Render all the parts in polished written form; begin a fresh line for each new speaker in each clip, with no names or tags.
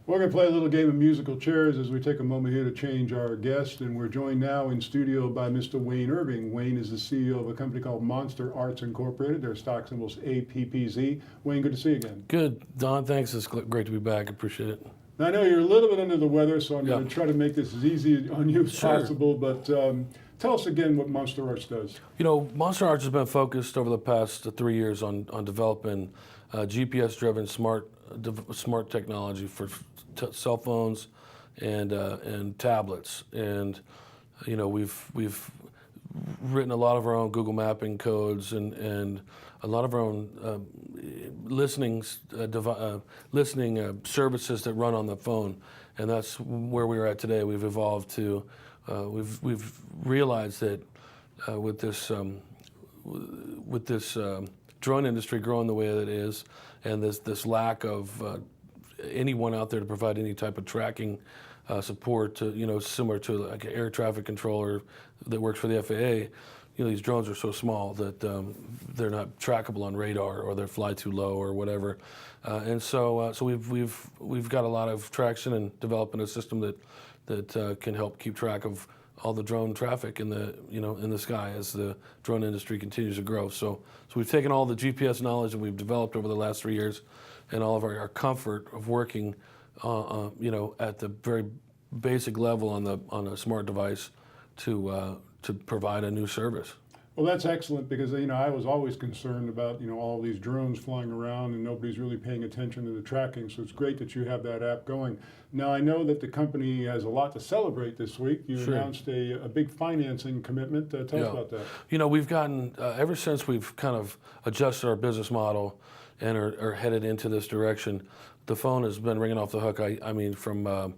We're going to play a little game of musical chairs as we take a moment here to change our guest, and we're joined now in studio by Mr. Wayne Irving. Wayne is the CEO of a company called Monster Arts Incorporated. Their stock symbol is APPZ. Wayne, good to see you again.
Good, Don. Thanks. It's great to be back. Appreciate it.
Now, I know you're a little bit under the weather, so I'm going to try to make this as easy on you as possible, but tell us again what Monster Arts does.
You know, Monster Arts has been focused over the past 3 years on developing GPS-driven smart technology for cell phones and tablets. And you know, we've written a lot of our own Google mapping codes and a lot of our own listening services that run on the phone. And that's where we're at today. We've evolved to we've realized that with this drone industry growing the way that it is, and this lack of anyone out there to provide any type of tracking support, to, you know, similar to like an air traffic controller that works for the FAA. You know, these drones are so small that they're not trackable on radar, or they fly too low, or whatever. And so we've got a lot of traction in developing a system that can help keep track of all the drone traffic in the sky as the drone industry continues to grow. So we've taken all the GPS knowledge that we've developed over the last 3 years, and all of our comfort of working, you know, at the very basic level on a smart device to provide a new service.
Well, that's excellent, because, you know, I was always concerned about, you know, all these drones flying around and nobody's really paying attention to the tracking. So it's great that you have that app going. Now, I know that the company has a lot to celebrate this week. You announced a big financing commitment. Tell us about that.
You know, we've gotten, ever since we've kind of adjusted our business model and are headed into this direction, the phone has been ringing off the hook. I mean, from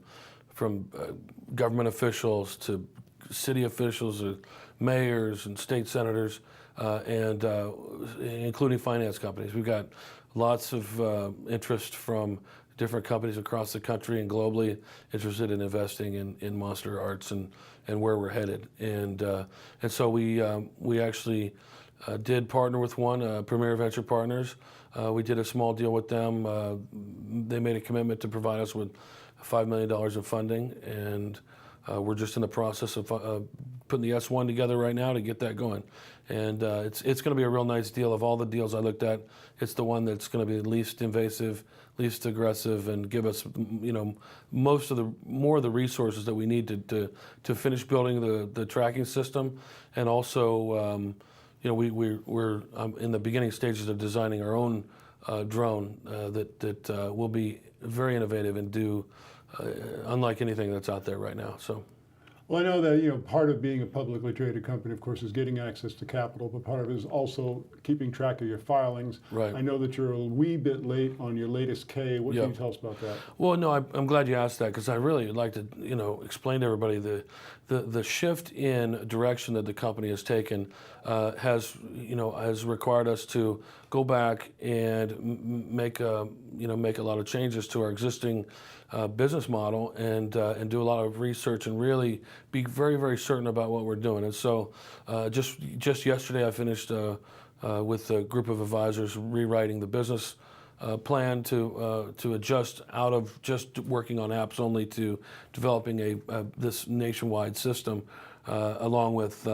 government officials to city officials, mayors and state senators, and including finance companies. We've got lots of interest from different companies across the country and globally interested in investing in Monster Arts and where we're headed. And so we actually did partner with one, Premier Venture Partners. We did a small deal with them. They made a commitment to provide us with $5 million in funding, and we're just in the process of putting the S1 together right now to get that going. And it's going to be a real nice deal. Of all the deals I looked at, it's the one that's going to be the least invasive, least aggressive, and give us, you know, more of the resources that we need to finish building the tracking system. And also, you know, we're in the beginning stages of designing our own drone that will be very innovative and do unlike anything that's out there right now. So.
Well, I know that, you know, part of being a publicly traded company, of course, is getting access to capital, but part of it is also keeping track of your filings. Right. I know that you're a wee bit late on your latest K. What can you tell us about that?
Well, no, I'm glad you asked that, because I really would like to, you know, explain to everybody the shift in direction that the company has taken has required us to go back and make a lot of changes to our existing business model and do a lot of research and really be very, very certain about what we're doing. And so just yesterday I finished with a group of advisors rewriting the business plan to adjust out of just working on apps only to developing this nationwide system, along with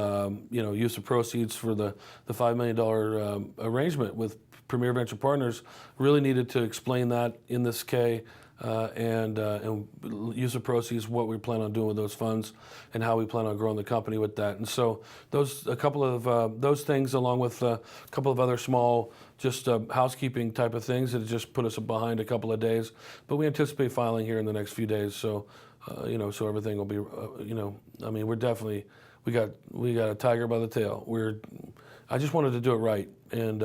use of proceeds for the $5 million arrangement with Premier Venture Partners. Really needed to explain that in this K. And use of proceeds, what we plan on doing with those funds, and how we plan on growing the company with that. And so a couple of those things, along with a couple of other small, just housekeeping type of things that just put us behind a couple of days. But we anticipate filing here in the next few days. So so everything will be, I mean, we got a tiger by the tail. I just wanted to do it right, and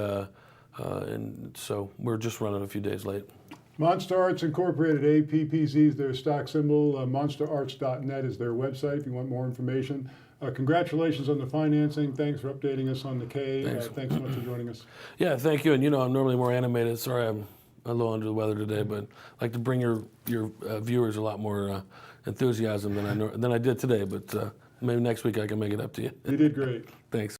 so we're just running a few days late.
Monster Arts Incorporated, APPZ is their stock symbol. MonsterArts.net is their website if you want more information. Congratulations on the financing. Thanks for updating us on the K. Thanks so much for joining us.
Yeah, thank you. And I'm normally more animated. Sorry, I'm a little under the weather today, but I'd like to bring your viewers a lot more enthusiasm than I did today. But maybe next week I can make it up to you.
You did great.
Thanks.